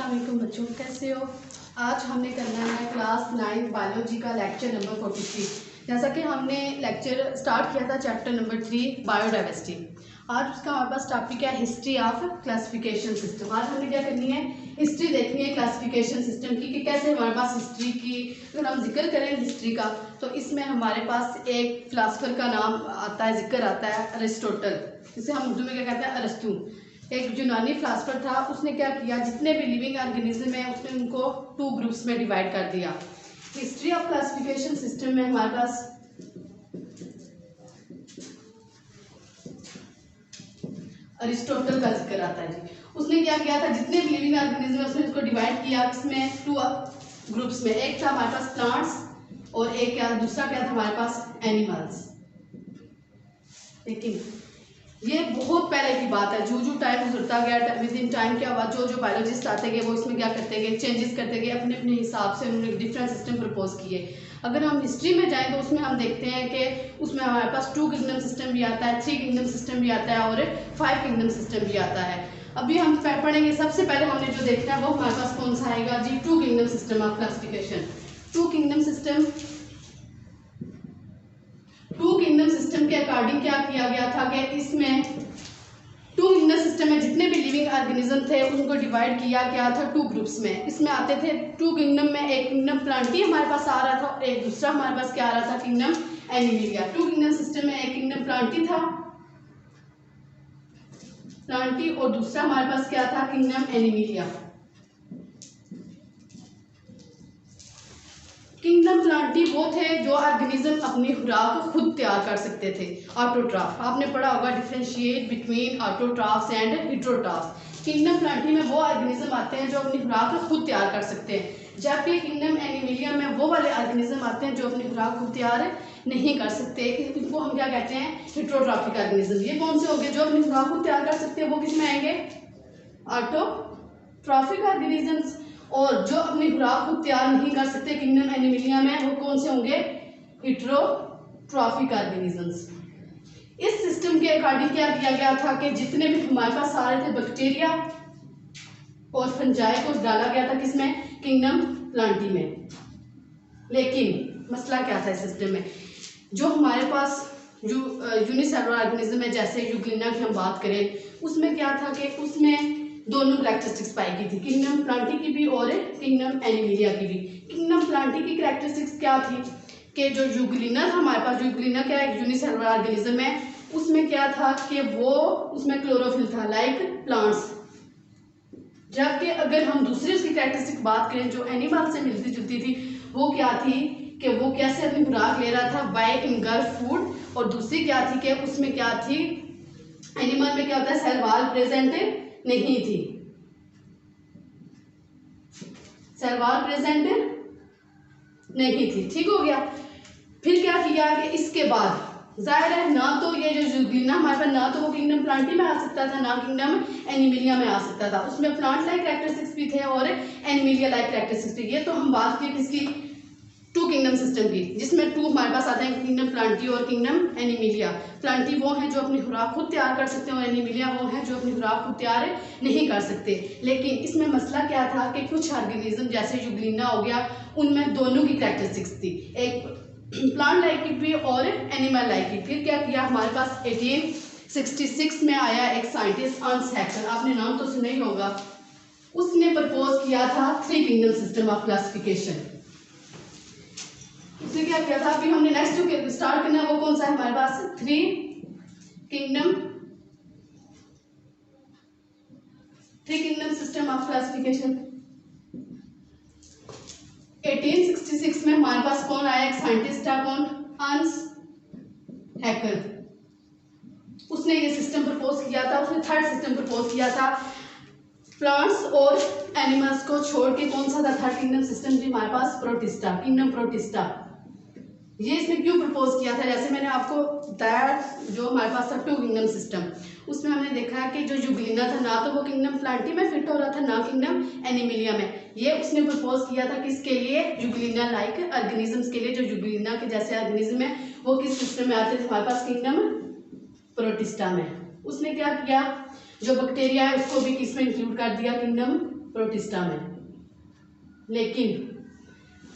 अस्सलाम वालेकुम बच्चों, कैसे हो। आज हमने करना है क्लास 9 बायोलॉजी का लेक्चर नंबर 43। जैसा कि हमने लेक्चर स्टार्ट किया था चैप्टर नंबर 3 बायोडाइवर्सिटी। आज उसका हमारे पास टॉपिक है हिस्ट्री ऑफ क्लासिफिकेशन सिस्टम। आज हमें क्या करनी है, हिस्ट्री देखनी है क्लासिफिकेशन सिस्टम की कि कैसे हमारे पास हिस्ट्री की अगर हम जिक्र करें हिस्ट्री का तो इसमें हमारे पास एक फिलासफर का नाम आता है, जिक्र आता है अरिस्टोटल, जिसे हम उर्दू में क्या कहते हैं अरस्तू। एक यूनानी फिलासफर था, उसने क्या किया, जितने भी लिविंग ऑर्गेनिज्म है उसने उनको 2 ग्रुप्स में डिवाइड कर दिया। हिस्ट्री ऑफ क्लासिफिकेशन सिस्टम में हमारे पास अरिस्टोटल का जिक्र आता है जी। उसने क्या किया था, जितने भी लिविंग ऑर्गेनिज्म है उसने उसको डिवाइड किया इसमें 2 ग्रुप्स में। एक था हमारे पास प्लांट्स और एक क्या दूसरा क्या था हमारे पास एनिमल्स। लेकिन ये बहुत पहले की बात है, जो टाइम गुजरता गया विद इन टाइम क्या हुआ, जो बायोलॉजिस्ट आते गए वो इसमें क्या करते गए, चेंजेस करते गए, अपने अपने हिसाब से उन्होंने डिफरेंट सिस्टम प्रपोज किए। अगर हम हिस्ट्री में जाएं तो उसमें हम देखते हैं कि उसमें हमारे पास 2 किंगडम सिस्टम भी आता है, 3 किंगडम सिस्टम भी आता है और 5 किंगडम सिस्टम भी आता है। अभी हम पढ़ेंगे, सबसे पहले हमने जो देखना है वो हमारे पास कौन सा आएगा जी, 2 kingdom system of classification. 2 kingdom system के अकॉर्डिंग क्या किया गया था कि इसमें 2 किंगडम सिस्टम में जितने भी लिविंग ऑर्गेनिज्म थे उनको डिवाइड किया गया था 2 ग्रुप्स में। इसमें आते थे 2 किंगडम में, एक किंगडम प्लांटी हमारे पास आ रहा था और एक दूसरा हमारे पास क्या आ रहा था, किंगडम एनिमेलिया। 2 किंगडम सिस्टम में एक किंगडम प्लांटी था, प्लांटी, और दूसरा हमारे पास क्या था, किंगडम एनिमेलिया। किंगडम प्लांटी वो थे जो ऑर्गेनिज्म अपनी खुराक को खुद तैयार कर सकते थे। ऑटोट्राफ आपने पढ़ा होगा, differentiate between autotrophs and heterotrophs. Kingdom Plantae में वो ऑर्गेनिज्म आते हैं जो अपनी खुराक को खुद तैयार कर सकते हैं, जबकि किंगडम एनिमेलिया में वो वाले ऑर्गेनिज्म आते हैं जो अपनी खुराक खुद तैयार नहीं कर सकते। इनको हम क्या कहते हैं, हेटेरोट्रॉफिक ऑर्गेनिज्म। ये कौन से हो गए, जो अपनी खुराक खुद तैयार कर सकते हैं वो किस में आएंगे, ऑटोट्रॉफिक ऑर्गेनिजम्स। और जो अपनी खुराक खुद तैयार नहीं कर सकते किंगडम एनिमेलिया में, वो कौन से होंगे, हेटेरोट्रॉफिक ऑर्गेनिजम्स। इस सिस्टम के अकॉर्डिंग क्या किया गया था कि जितने भी हमारे पास सारे थे बैक्टीरिया और फंजाई को डाला गया था किसमें, किंगडम प्लांटी में। लेकिन मसला क्या था इस सिस्टम में, जो हमारे पास जो यूनिसेलुलर ऑर्गेनिज्म है जैसे यूग्लिना की हम बात करें, उसमें क्या था कि उसमें दोनों कैरेक्टरिस्टिक्स पाई गई थी, किंगडम प्लांटी की भी और किंगडम एनिमेलिया की भी। किंगडम प्लांटी की कैरेक्टरिस्टिक्स क्या थी कि जो यूग्लिना था हमारे पास, यूग्लिना क्या एक यूनिसेलुलर ऑर्गेनिज्म है, उसमें क्या था कि वो उसमें क्लोरोफिल था लाइक प्लांट्स। जबकि अगर हम दूसरी उसकी कैरेक्टरिस्टिक बात करें जो एनिमल से मिलती जुलती थी, वो क्या थी कि वो कैसे अपनी खुराक ले रहा था, बाय इनगल्फ फूड। और दूसरी क्या थी कि उसमें क्या थी, एनिमल में क्या होता है, सेल वॉल प्रेजेंट नहीं थी, सेल वॉल प्रेजेंट नहीं थी। ठीक हो गया। फिर क्या किया कि इसके बाद जाहिर है ना तो ये जो यूग्लिना हमारे पास, ना तो वो किंगडम प्लांटी में आ सकता था ना किंगडम एनिमेलिया में आ सकता था, उसमें प्लांट लाइक कैरेक्टरिस्टिक्स भी थे और एनिमेलिया लाइक कैरेक्टरिस्टिक्स थे। ये तो हम बात की किसकी, 2 किंगडम सिस्टम की, जिसमें 2 हमारे पास आते हैं, किंगडम प्लांटी और किंगडम एनिमेलिया। प्लांटी वो हैं जो अपनी खुराक खुद तैयार कर सकते हैं और एनिमेलिया वो हैं जो अपनी खुराक खुद तैयार नहीं कर सकते। लेकिन इसमें मसला क्या था कि कुछ ऑर्गेनिज्म जैसे यूग्लिना हो गया, उनमें दोनों की कैरेक्टरिस्टिक्स थी, एक प्लांट लाइक की भी और एनिमल लाइक की। फिर क्या किया, हमारे पास 1866 में आया एक साइंटिस्ट अर्नस्ट हैकर, आपने नाम तो सुना ही होगा। उसने प्रपोज किया था 3 किंगडम सिस्टम ऑफ क्लासिफिकेशन। उसने क्या किया था, अभी हमने नेक्स्ट जो स्टार्ट करना है वो कौन सा है हमारे पास, 3 किंगडम सिस्टम ऑफ क्लासिफिकेशन। 1866 में हमारे पास कौन आया, एक साइंटिस्ट था, कौन, अर्नस्ट हैकर। उसने ये सिस्टम प्रपोज किया था, उसने 3rd सिस्टम प्रपोज किया था, प्लांट्स और एनिमल्स को छोड़ के। कौन सा था 3rd किंगडम सिस्टम जी हमारे पास, प्रोटिस्टा, किंगडम प्रोटिस्टा। ये इसने क्यों प्रपोज किया था, जैसे मैंने आपको बताया जो हमारे पास था 2 किंगडम सिस्टम, उसमें हमने देखा है कि जो यूग्लिना था ना तो वो किंगडम प्लांटी में फिट हो रहा था ना किंगडम एनिमेलिया में। ये उसने प्रपोज किया था किसके लिए, यूग्लिना लाइक ऑर्गेनिजम्स के लिए। जो यूग्लिना के जैसे ऑर्गेनिज्म है वो किस सिस्टम में आते थे हमारे पास, किंगडम प्रोटिस्टा में। उसने क्या किया, जो बैक्टीरिया है उसको भी किस में इंक्लूड कर दिया, किंगडम प्रोटिस्टा में। लेकिन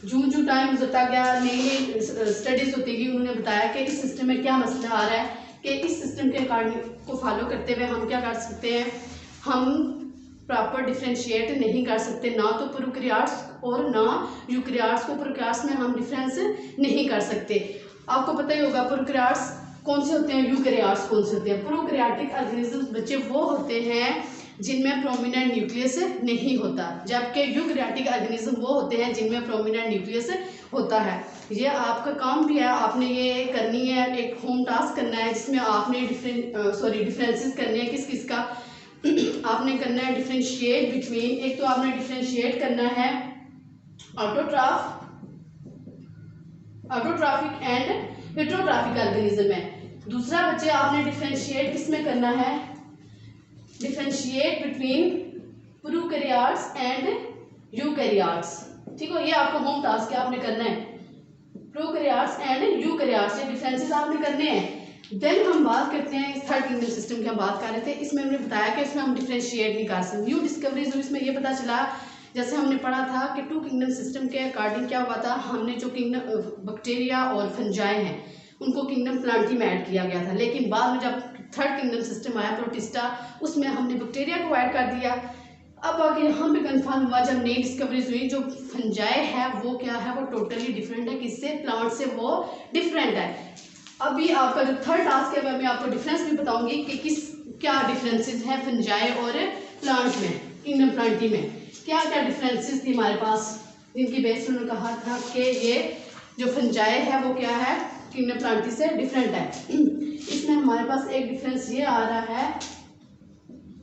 जो टाइम गुजरता गया, नई नई स्टडीज होती गई, उन्होंने बताया कि इस सिस्टम में क्या मसला आ रहा है, कि इस सिस्टम के अकॉर्डिंग को फॉलो करते हुए हम क्या कर सकते हैं, हम प्रॉपर डिफ्रेंशिएट नहीं कर सकते, ना तो प्रोकैरियोट्स और ना यूकैरियोट्स को प्रोकैरियोट्स में हम डिफरेंस नहीं कर सकते। आपको पता ही होगा प्रोकैरियोट्स कौन से होते हैं, यूकैरियोट्स कौन से होते हैं। प्रोकैरियोटिक ऑर्गेनिजम्स बच्चे वो होते हैं जिनमें प्रोमिनेंट न्यूक्लियस नहीं होता, जबकि यूकैरियोटिक ऑर्गेनिज्म वो होते हैं जिनमें प्रोमिनेंट न्यूक्लियस होता है। ये आपका काम भी है, आपने ये करनी है, एक होम टास्क करना है जिसमें आपने डिफरेंसेस करने हैं। किस किस का आपने करना है, डिफरेंशिएट बिटवीन, एक तो आपने डिफरेंशिएट करना है ऑटोट्रॉफिक एंड हेटेरोट्रॉफिक ऑर्गेनिज्म में। दूसरा बच्चे आपने डिफरेंशिएट किसमें करना है, differentiate between prokaryotes and eukaryotes. ठीक हो, ये आपको होम टास्क है, आपने करना है प्रोकैरियोट्स एंड यूकैरियोट्स, ये डिफरेंसेस आपने करने हैं। देन हम बात करते हैं थर्ड किंगडम सिस्टम की हम बात कर रहे थे, इसमें हमने बताया कि इसमें हम डिफरेंशिएट नहीं कर सकते। न्यू डिस्कवरीज इसमें ये पता चला, जैसे हमने पढ़ा था कि टू किंगडम सिस्टम के अकॉर्डिंग क्या हुआ था, हमने जो किंगडम बैक्टीरिया और फंजाई हैं उनको किंगडम प्लांटी में ऐड किया गया था, लेकिन बाद में जब थर्ड किंगडम सिस्टम आया प्रोटिस्टा, उसमें हमने बैक्टीरिया को ऐड कर दिया। अब आगे यहाँ पे कन्फर्म हुआ जब नई डिस्कवरीज हुई, जो फंजाई है वो क्या है, वो टोटली डिफरेंट है, किससे, प्लांट से वो डिफरेंट है। अभी आपका जो थर्ड टास्क है मैं आपको डिफरेंस भी बताऊंगी कि क्या डिफरेंसेस हैं फंजाई और प्लांट में, किंगडम प्लांटी में क्या क्या डिफरेंसेस थी हमारे पास, जिनकी बेस उन्होंने कहा था कि ये जो फंजाई है वो क्या है, किंगडम प्लांटी से डिफरेंट है। इसमें हमारे पास एक डिफरेंस ये आ रहा है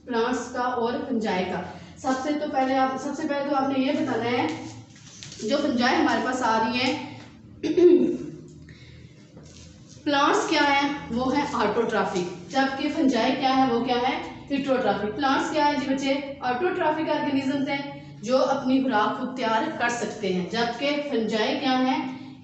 प्लांट्स का और फंजाई का। सबसे पहले तो आपने ये बताना है, जो फंजाई हमारे पास आ रही है प्लांट्स क्या है, वो है ऑटोट्रॉफिक, जबकि फंजाई क्या है, वो क्या है, हेटेरोट्रॉफिक। प्लांट्स क्या है जी बच्चे, ऑटोट्रॉफिक ऑर्गेनिजम्स हैं जो अपनी खुराक खुद तैयार कर सकते हैं, जबकि फंजाई क्या है,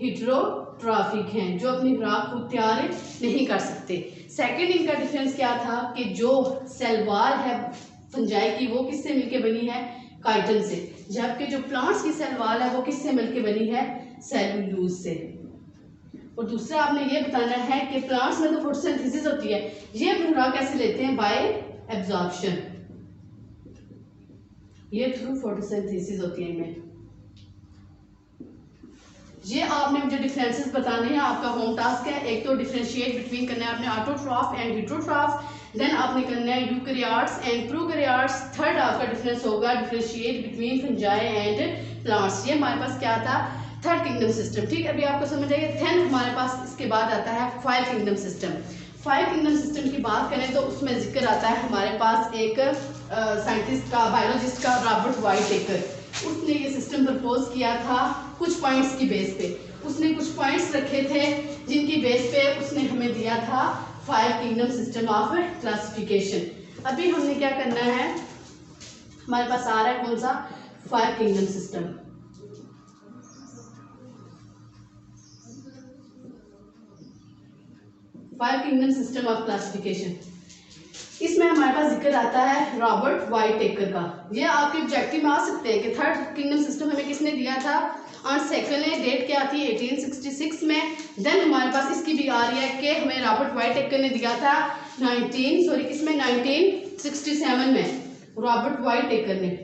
हेटेरोट्रॉफिक हैं जो अपनी खुराक खुद तैयार नहीं कर सकते। सेकंड इनका डिफरेंस क्या था कि जो सेल वॉल है फंजाई की वो किससे मिलके बनी है, काइटिन से, जबकि जो प्लांट्स की सेल वॉल है वो किससे मिलके बनी है, सेलुलोज से। और दूसरा आपने ये बताना है कि प्लांट्स में तो फोटोसिंथेसिस होती है, ये अपनी खुराक कैसे लेते हैं, बाय एब्जॉर्प्शन, ये थ्रू फोटोसिंथेसिस होती है इनमें। ये आपने मुझे डिफरेंसेस बताने हैं, आपका होम टास्क है। एक तो डिफरेंशिएट बिटवीन करना है आपने ऑटोट्रॉफ एंड हेटेरोट्रॉफ, देन आपने करना है यूकैरियोट्स एंड प्रोकैरियोट्स। थर्ड आपका डिफरेंस होगा differentiate between fungi and plants. ये हमारे पास क्या था, थर्ड किंगडम सिस्टम। ठीक, अभी आपको समझ आइए। देन हमारे पास इसके बाद आता है five kingdom system. Five kingdom system की बात करें तो उसमें जिक्र आता है हमारे पास एक साइंटिस्ट का, बायोलॉजिस्ट का, रॉबर्ट वाइटेकर। उसने ये सिस्टम प्रपोज किया था कुछ पॉइंट्स की बेस पे, उसने कुछ पॉइंट्स रखे थे जिनकी बेस पे उसने हमें दिया था five kingdom system of classification. अभी हमने क्या करना है, हमारे पास आ रहा है कौन सा, five kingdom system. Five kingdom system of classification, इसमें हमारे पास जिक्र आता है रॉबर्ट वाइटेकर का। ये आपके ऑब्जेक्टिव में आ सकते हैं कि थर्ड किंगडम सिस्टम हमें किसने दिया था, और सेकंड डेट क्या थी, 1866 में। देन हमारे पास इसकी भी आ रही है कि हमें रॉबर्ट वाइटेकर ने दिया था 1967 में, रॉबर्ट वाइटेकर ने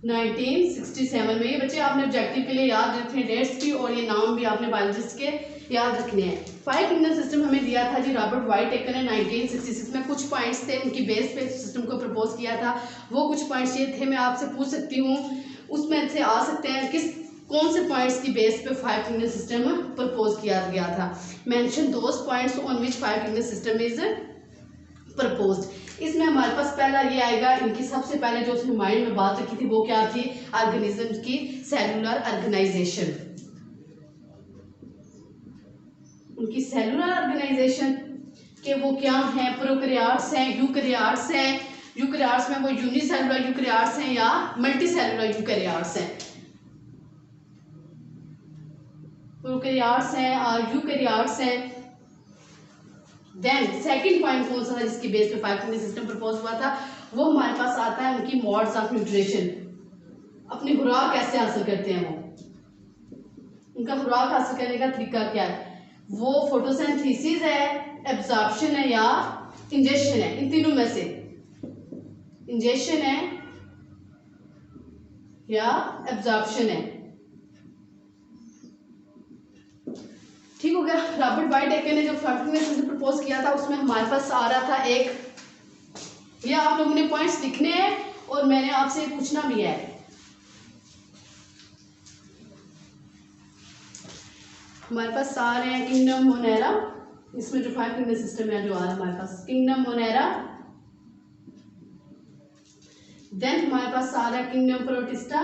1967 में। ये बच्चे आपने ऑब्जेक्टिव के लिए याद रखने डेट्स भी, और ये नाम भी आपने बायोलॉजिस्ट के याद रखने हैं। फाइव किंगडम सिस्टम हमें दिया था जी रॉबर्ट वाइटेकर ने 1966 में। कुछ पॉइंट्स थे उनकी बेस पे सिस्टम को प्रपोज किया था, वो कुछ पॉइंट्स ये थे, मैं आपसे पूछ सकती हूँ, उसमें से आ सकते हैं कौन से पॉइंट्स की बेस पे फाइव किंगडम सिस्टम प्रपोज किया गया था। Mention those points on which five kingdom system is proposed. इसमें हमारे पास पहला ये आएगा, इनकी सबसे पहले जो उसने माइंड में बात रखी थी वो क्या थी, ऑर्गेनिज्म की सेलुलर ऑर्गेनाइजेशन। उनकी सेलुलर ऑर्गेनाइजेशन के वो क्या हैं, प्रोकैरियोट्स हैं, यूकैरियोट्स हैं। यूकैरियोट्स में वो यूनिसेलुलर यूकैरियोट्स हैं या मल्टीसेलुलर यूकैरियोट्स हैं। प्रोकैरियोट्स हैं और यूकैरियोट्स हैं, देन सेकंड पॉइंट कौन सा था जिसकी बेस पे 5 किंगडम सिस्टम प्रपोज हुआ था, वो हमारे पास आता है उनकी मोड्स ऑफ न्यूट्रिशन, अपनी खुराक कैसे हासिल करते हैं, वो उनका खुराक हासिल करने का तरीका क्या है, वो फोटोसिंथेसिस है, एब्जॉर्प्शन है या इंजेक्शन है, इन तीनों में से इंजेक्शन है या एब्जॉर्प्शन है। ठीक हो गया। रॉबर्ट वाइट ने जो 5 किंगडम सिस्टम प्रपोज किया था उसमें हमारे पास आ रहा था एक, ये आप लोगों ने पॉइंट्स लिखने हैं और मैंने आपसे पूछना भी है। हमारे पास आ रहे हैं किंगडम मोनेरा, इसमें जो 5 किंगडम सिस्टम है जो आ रहा है हमारे पास किंगडम मोनेरा, देन हमारे पास आ रहा है kingdom Protista,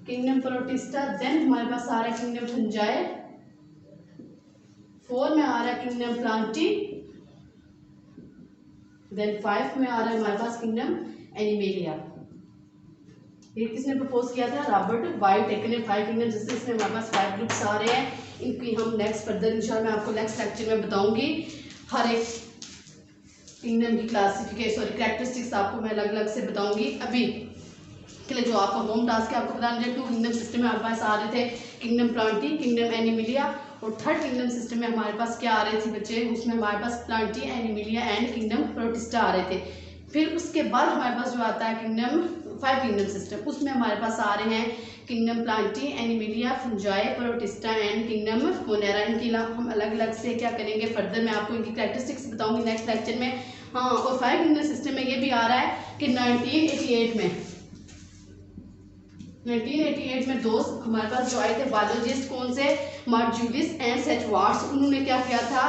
kingdom Protista, then हमारे पास आ रहा है किंगडम फंजाई, 4 में आ रहा है किंगडम प्लांटी, देन 5 में आ रहा है हमारे पास किंगडम एनिमेलिया। ये किसने प्रपोज किया था? रॉबर्ट वाइट ने 5 किंगडम, जिससे इसमें हमारे पास 5 ग्रुप्स आ रहे हैं। इनकी हम नेक्स्ट फर्दर इंशाल्लाह मैं आपको नेक्स्ट लेक्चर में बताऊंगी। हर एक किंगडम की क्लासिफिकेशन सॉरी कैरेक्टरिस्टिक्स आपको मैं अलग अलग से बताऊंगी। अभी के लिए जो आपका होम टास्क है आपको बताना है 2 किंगडम सिस्टम में हमारे पास आ रहे थे किंगडम प्लांटी, किंगडम एनिमिलिया, और 3rd किंगडम सिस्टम में हमारे पास क्या आ रहे थे बच्चे, उसमें हमारे पास Plantae, Animalia and kingdom Protista आ रहे थे। फिर उसके बाद हमारे पास जो आता है किंगडम 5 किंगडम सिस्टम, उसमें हमारे पास आ रहे हैं kingdom Plantae, Animalia, fungi, protista and kingdom Monera. इनके अलावा हम अलग अलग से क्या करेंगे फर्दर मैं आपको इनकी कैरेक्टरिस्टिक्स बताऊंगी नेक्स्ट लेक्चर में। हाँ, और 5 किंगडम सिस्टम में ये भी आ रहा है कि 1988 में दोस्त हमारे पास जो आए थे बायोलॉजिस्ट, कौन से, मार्क-जूलिस एंड सेचवार्ट्स, उन्होंने क्या किया था,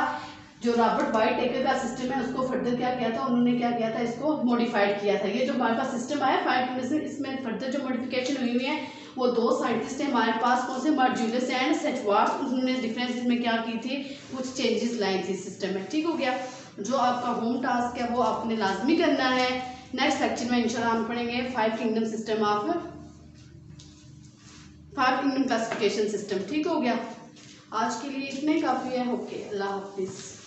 जो रॉबर्ट वाइट का सिस्टम है उसको फर्दर क्या किया था, उन्होंने क्या किया था, इसको मॉडिफाइड किया था। ये जो हमारे पास सिस्टम आया 5 किंगडम से, इसमें फर्दर जो मॉडिफिकेशन हुई है वो 2 साइंटिस्ट हैं हमारे पास, कौन से, मार्क-जूलिस एंड सेचवार्ट्स, उन्होंने डिफरेंस में क्या की थी, कुछ चेंजेस लाई थी सिस्टम में। ठीक हो गया। जो आपका होम टास्क है वो आपने लाजमी करना है। नेक्स्ट लेक्चर में इंशाल्लाह हम पढ़ेंगे 5 kingdom system of 5 kingdom classification system. ठीक हो गया। आज के लिए इतना ही काफ़ी है। ओके, अल्लाह हाफिज़।